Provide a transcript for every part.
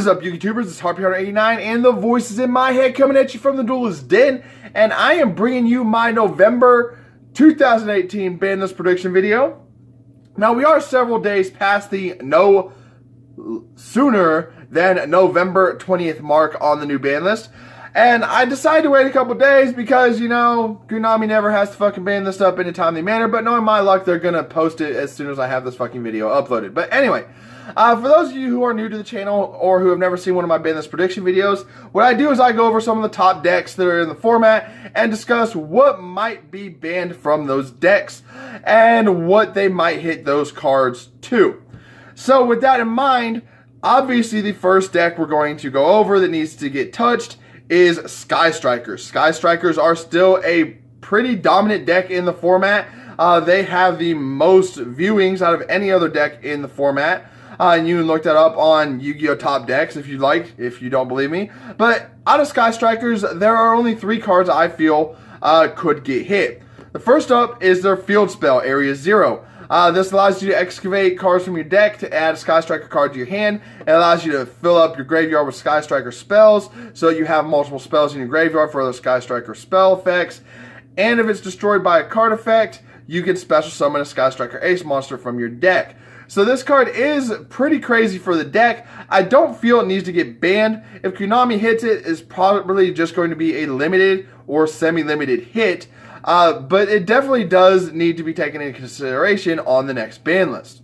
What is up, YouTubers? It's HarpesHunter89, and the voice is in my head coming at you from the Duelist Den, and I am bringing you my November 2018 ban list prediction video. Now, we are several days past the no sooner than November 20th mark on the new ban list, and I decided to wait a couple days because, you know, Konami never has to fucking ban this up in a timely manner, but knowing my luck, they're gonna post it as soon as I have this fucking video uploaded. But anyway, for those of you who are new to the channel or who have never seen one of my ban list prediction videos, what I do is I go over some of the top decks that are in the format and discuss what might be banned from those decks and what they might hit those cards to. So with that in mind, obviously the first deck we're going to go over that needs to get touched is Sky Strikers. Sky Strikers are still a pretty dominant deck in the format. They have the most viewings out of any other deck in the format. And you can look that up on Yu-Gi-Oh! Top Decks if you'd like, if you don't believe me. But out of Sky Strikers, there are only 3 cards I feel could get hit. The first up is their field spell, Area 0. This allows you to excavate cards from your deck to add a Sky Striker card to your hand. It allows you to fill up your graveyard with Sky Striker spells, so you have multiple spells in your graveyard for other Sky Striker spell effects. And if it's destroyed by a card effect, you can special summon a Sky Striker Ace monster from your deck. So this card is pretty crazy for the deck. I don't feel it needs to get banned. If Konami hits it, it's probably just going to be a limited or semi-limited hit. But it definitely does need to be taken into consideration on the next ban list.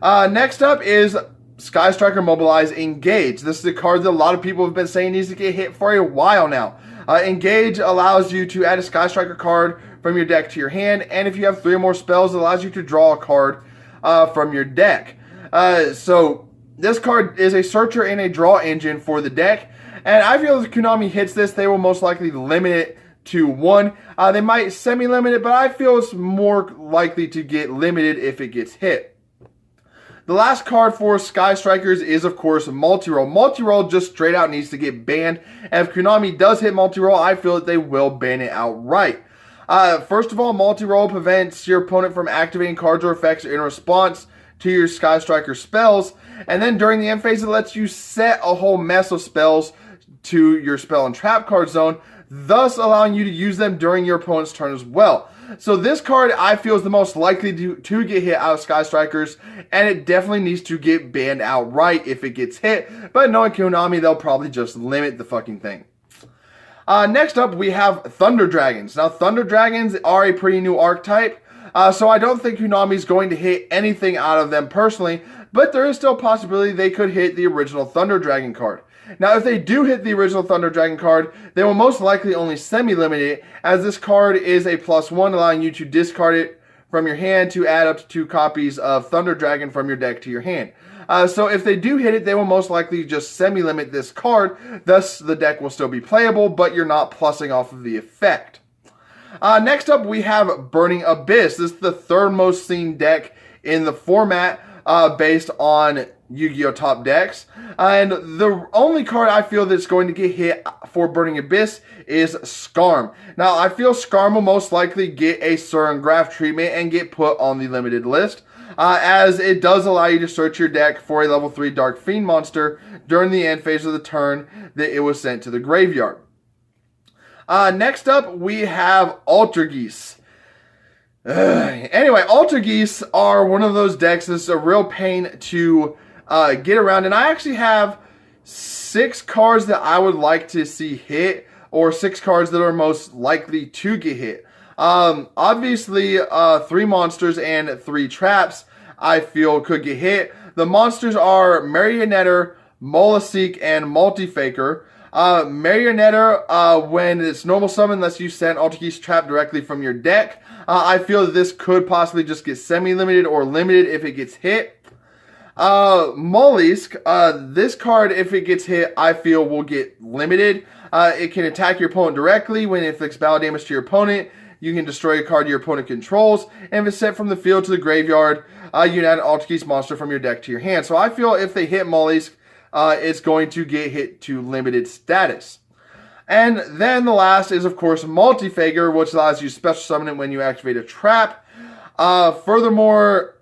Next up is Sky Striker Mobilize Engage. This is a card that a lot of people have been saying needs to get hit for a while now. Engage allows you to add a Sky Striker card from your deck to your hand, and if you have 3 or more spells, it allows you to draw a card from your deck. So this card is a searcher and a draw engine for the deck, and I feel if Konami hits this, they will most likely limit it to 1. They might semi-limit it, but I feel it's more likely to get limited if it gets hit. The last card for Sky Strikers is, of course, Multi-Roll. Multi-Roll just straight out needs to get banned, and if Konami does hit Multi-Roll, I feel that they will ban it outright. First of all, Multi-Roll prevents your opponent from activating cards or effects in response to your Sky Striker spells, and then during the end phase, it lets you set a whole mess of spells to your spell and trap card zone, thus allowing you to use them during your opponent's turn as well. So this card, I feel, is the most likely to get hit out of Sky Strikers, and it definitely needs to get banned outright if it gets hit, but knowing Konami, they'll probably just limit the fucking thing. Next up, we have Thunder Dragons. Now, Thunder Dragons are a pretty new archetype, so I don't think Konami's going to hit anything out of them personally, but there is still a possibility they could hit the original Thunder Dragon card. Now, if they do hit the original Thunder Dragon card, they will most likely only semi-limit it, as this card is a +1, allowing you to discard it from your hand to add up to 2 copies of Thunder Dragon from your deck to your hand. So if they do hit it, they will most likely just semi-limit this card, thus the deck will still be playable, but you're not plussing off of the effect. Next up, we have Burning Abyss. This is the 3rd most seen deck in the format, based on Yu-Gi-Oh! Top Decks. And the only card I feel that's going to get hit for Burning Abyss is Skarm. Now, I feel Skarm will most likely get a Sur Graph treatment and get put on the limited list, as it does allow you to search your deck for a level 3 Dark Fiend monster during the end phase of the turn that it was sent to the graveyard. Next up, we have Altergeist. Anyway, Altergeist are one of those decks that's a real pain to get around, and I actually have 6 cards that I would like to see hit, or 6 cards that are most likely to get hit. Obviously, 3 monsters and 3 traps I feel could get hit. The monsters are Marionetter, Mollusk, and Multifaker. Marionetter, when it's normal summon, lets you send Altergeist trap directly from your deck. I feel that this could possibly just get semi-limited or limited if it gets hit. Mollusk, this card, if it gets hit, I feel will get limited. It can attack your opponent directly. When it inflicts battle damage to your opponent, you can destroy a card your opponent controls. And if it's sent from the field to the graveyard, you can add an Altergeist monster from your deck to your hand. So I feel if they hit Mollusk, it's going to get hit to limited status. And then the last is, of course, Multifaker, which allows you to special summon it when you activate a trap. Furthermore,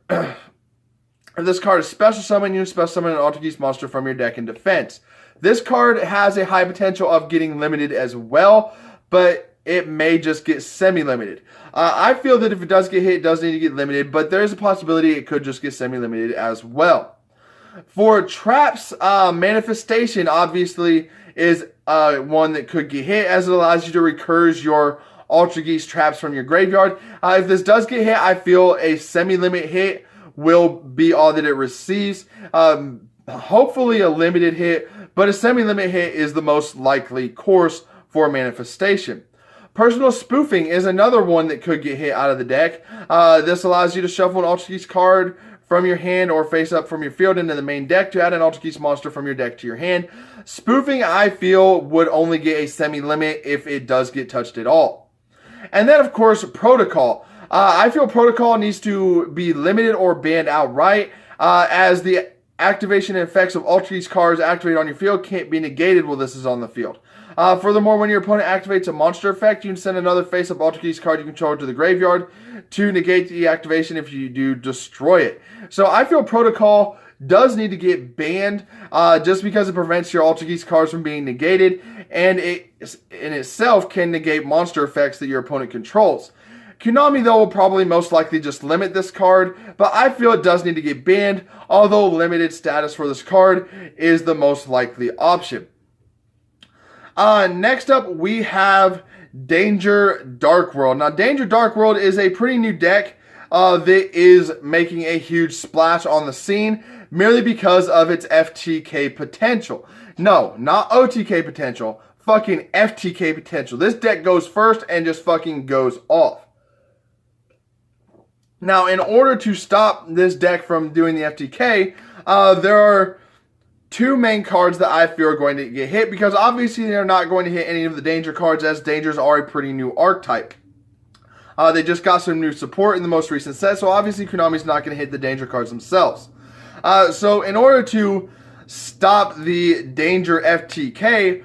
If this card is special summon, you special summon an Altergeist monster from your deck in defense. This card has a high potential of getting limited as well, but it may just get semi-limited. I feel that if it does get hit, it does need to get limited, but there is a possibility it could just get semi-limited as well. For traps, manifestation obviously is one that could get hit, as it allows you to recurse your Altergeist traps from your graveyard. If this does get hit, I feel a semi-limit hit will be all that it receives. Hopefully a limited hit, but a semi-limit hit is the most likely course for manifestation. Personal spoofing is another one that could get hit out of the deck. This allows you to shuffle an Altergeist card from your hand or face up from your field into the main deck to add an Altergeist monster from your deck to your hand. Spoofing, I feel, would only get a semi-limit if it does get touched at all. And then, of course, Protocol. I feel Protocol needs to be limited or banned outright, as the activation and effects of Altergeist cards activated on your field can't be negated while this is on the field. Furthermore, when your opponent activates a monster effect, you can send another face-up Altergeist card you control to the graveyard to negate the activation. If you do, destroy it. So I feel Protocol does need to get banned, just because it prevents your Altergeist cards from being negated, and it in itself can negate monster effects that your opponent controls. Konami, though, will probably most likely just limit this card, but I feel it does need to get banned, although limited status for this card is the most likely option. Next up, we have Danger Dark World. Now, Danger Dark World is a pretty new deck that is making a huge splash on the scene merely because of its FTK potential. No, not OTK potential, fucking FTK potential. This deck goes first and just fucking goes off. Now, in order to stop this deck from doing the FTK, there are two main cards that I feel are going to get hit, because obviously they're not going to hit any of the danger cards, as dangers are a pretty new archetype. They just got some new support in the most recent set, so obviously Konami's not going to hit the danger cards themselves. So in order to stop the danger FTK,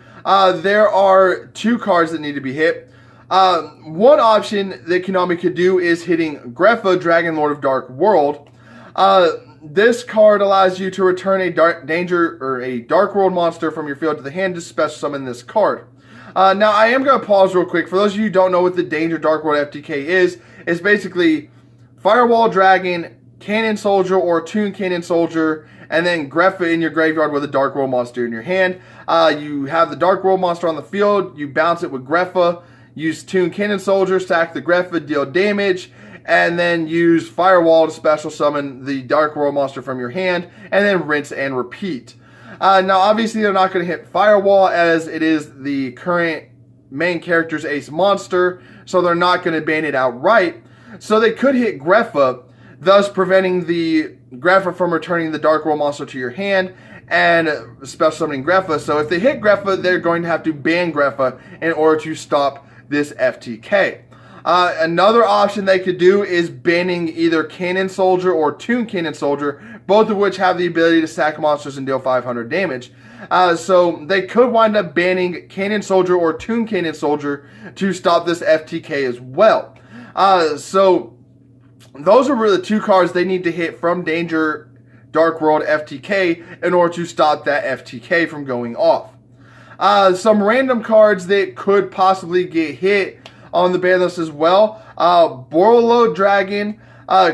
there are two cards that need to be hit. One option that Konami could do is hitting Greffa, Dragon Lord of Dark World. This card allows you to return a Dark World monster from your field to the hand to special summon this card. Now, I am going to pause real quick. For those of you who don't know what the Danger Dark World FTK is, it's basically Firewall Dragon, Cannon Soldier, or Toon Cannon Soldier, and then Greffa in your graveyard with a Dark World monster in your hand. You have the Dark World monster on the field, you bounce it with Greffa, use Toon Cannon Soldier, stack the Greffa, deal damage, and then use Firewall to special summon the Dark World monster from your hand, and then rinse and repeat. Now, obviously, they're not going to hit Firewall, as it is the current main character's ace monster, so they're not going to ban it outright. So they could hit Greffa, thus preventing the Greffa from returning the Dark World monster to your hand and special summoning Greffa. So if they hit Greffa, they're going to have to ban Greffa in order to stop this FTK. Another option they could do is banning either Cannon Soldier or Toon Cannon Soldier, both of which have the ability to sack monsters and deal 500 damage. So they could wind up banning Cannon Soldier or Toon Cannon Soldier to stop this FTK as well. So those are really the two cards they need to hit from Danger Dark World FTK in order to stop that FTK from going off. Some random cards that could possibly get hit on the ban list as well. BORRELOAD Dragon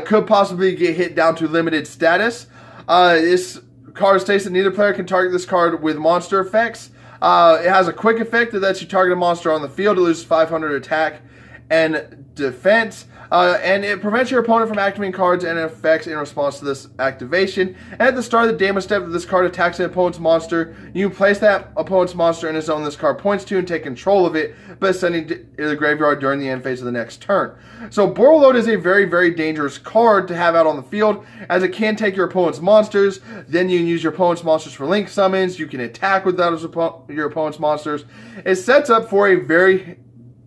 could possibly get hit down to limited status. This card states that neither player can target this card with monster effects. It has a quick effect that lets you target a monster on the field. It loses 500 attack and defense. And it prevents your opponent from activating cards and effects in response to this activation. And at the start of the damage step, if this card attacks an opponent's monster, you place that opponent's monster in a zone this card points to and take control of it, but sending it to the graveyard during the end phase of the next turn. So BORRELOAD is a very, very dangerous card to have out on the field, as it can take your opponent's monsters. Then you can use your opponent's monsters for link summons. You can attack with those your opponent's monsters. It sets up for a very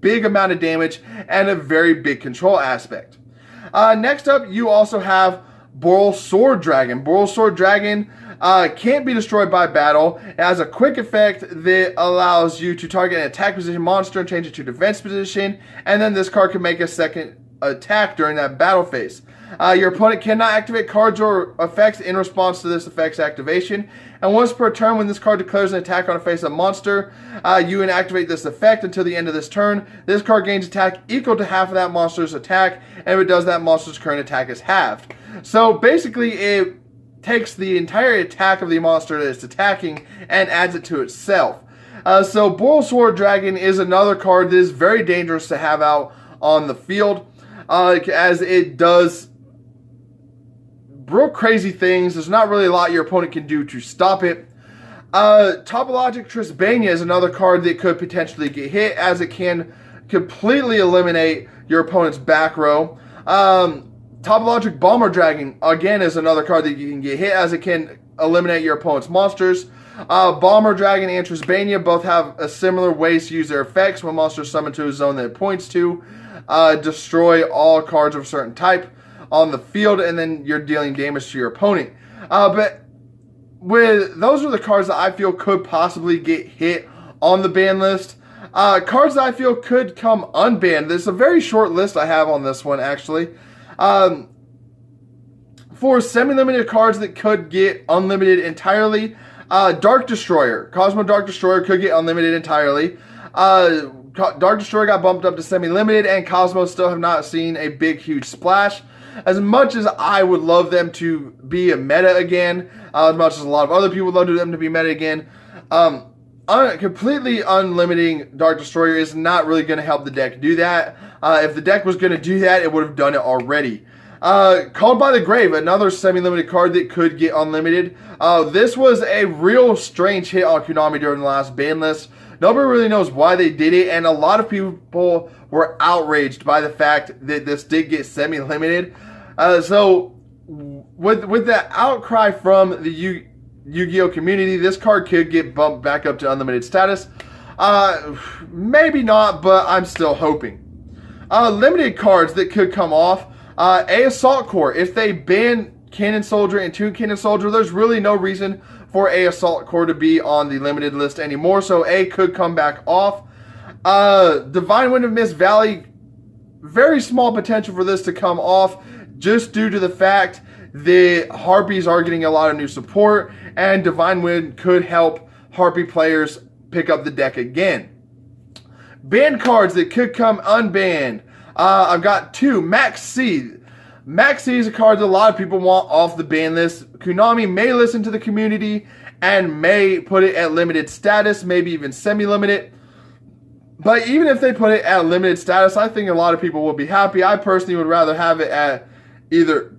big amount of damage and a very big control aspect. Next up, you also have BORRELSWORD Dragon. BORRELSWORD Dragon can't be destroyed by battle. It has a quick effect that allows you to target an attack position monster and change it to defense position, and then this card can make a second attack during that battle phase. Your opponent cannot activate cards or effects in response to this effect's activation. And once per turn, when this card declares an attack on a face-up monster, you inactivate this effect until the end of this turn. This card gains attack equal to half of that monster's attack, and if it does, that monster's current attack is halved. So basically, it takes the entire attack of the monster that it's attacking and adds it to itself. So BORRELSWORD Dragon is another card that is very dangerous to have out on the field, as it does real crazy things. There's not really a lot your opponent can do to stop it. Topologic Trisbania is another card that could potentially get hit, as it can completely eliminate your opponent's back row. Topologic Bomber Dragon, again, is another card that you can get hit, as it can eliminate your opponent's monsters. Bomber Dragon and Trisbania both have a similar ways to use their effects. When monsters summoned to a zone that it points to, destroy all cards of a certain type on the field, and then you're dealing damage to your opponent. But those are the cards that I feel could possibly get hit on the ban list. Cards that I feel could come unbanned. There's a very short list I have on this one, actually. For semi-limited cards that could get unlimited entirely, Dark Destroyer. Cosmo Dark Destroyer could get unlimited entirely. Dark Destroyer got bumped up to semi-limited, and Cosmo still have not seen a big, huge splash. As much as I would love them to be a meta again, as much as a lot of other people would love them to be meta again, completely unlimiting Dark Destroyer is not really going to help the deck do that. If the deck was going to do that, it would have done it already. Called by the Grave, another semi-limited card that could get unlimited. This was a real strange hit on Konami during the last ban list. Nobody really knows why they did it, and a lot of people were outraged by the fact that this did get semi-limited. So with the outcry from the Yu-Gi-Oh community, this card could get bumped back up to unlimited status. Maybe not, but I'm still hoping. Limited cards that could come off. A Assault Core. If they ban Cannon Soldier and Toon Cannon Soldier, there's really no reason for A Assault Core to be on the limited list anymore, so A could come back off. Divine Wind of Mist Valley, very small potential for this to come off, just due to the fact that Harpies are getting a lot of new support, and Divine Wind could help Harpy players pick up the deck again. Banned cards that could come unbanned. I've got two. Max C. Max C is a card that a lot of people want off the ban list. Konami may listen to the community and may put it at limited status, maybe even semi-limited. But even if they put it at limited status, I think a lot of people will be happy. I personally would rather have it at either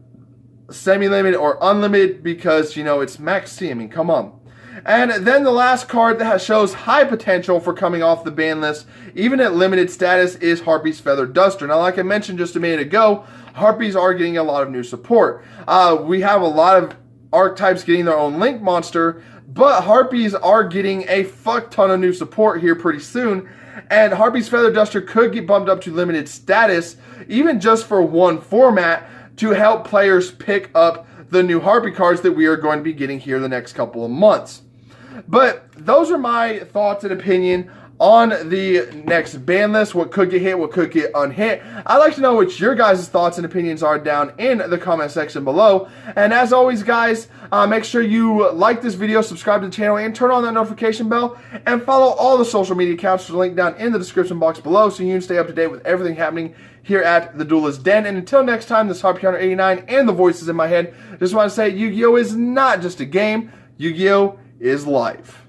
semi-limited or unlimited, because, you know, it's Max C. I mean, come on. And then the last card that shows high potential for coming off the ban list, even at limited status, is Harpy's Feather Duster. Now, like I mentioned just a minute ago, Harpies are getting a lot of new support. We have a lot of archetypes getting their own Link monster, but Harpies are getting a fuck ton of new support here pretty soon. And Harpy's Feather Duster could get bumped up to limited status, even just for one format, to help players pick up the new Harpy cards that we are going to be getting here the next couple of months. But those are my thoughts and opinion on the next ban list, what could get hit, what could get unhit. I'd like to know what your guys' thoughts and opinions are down in the comment section below. And as always, guys, make sure you like this video, subscribe to the channel, and turn on that notification bell, and follow all the social media accounts to the link down in the description box below, so you can stay up to date with everything happening here at the Duelist Den. And until next time, this is HarpyHunter89 and the voices in my head. Just want to say, Yu-Gi-Oh is not just a game. Yu-Gi-Oh is life.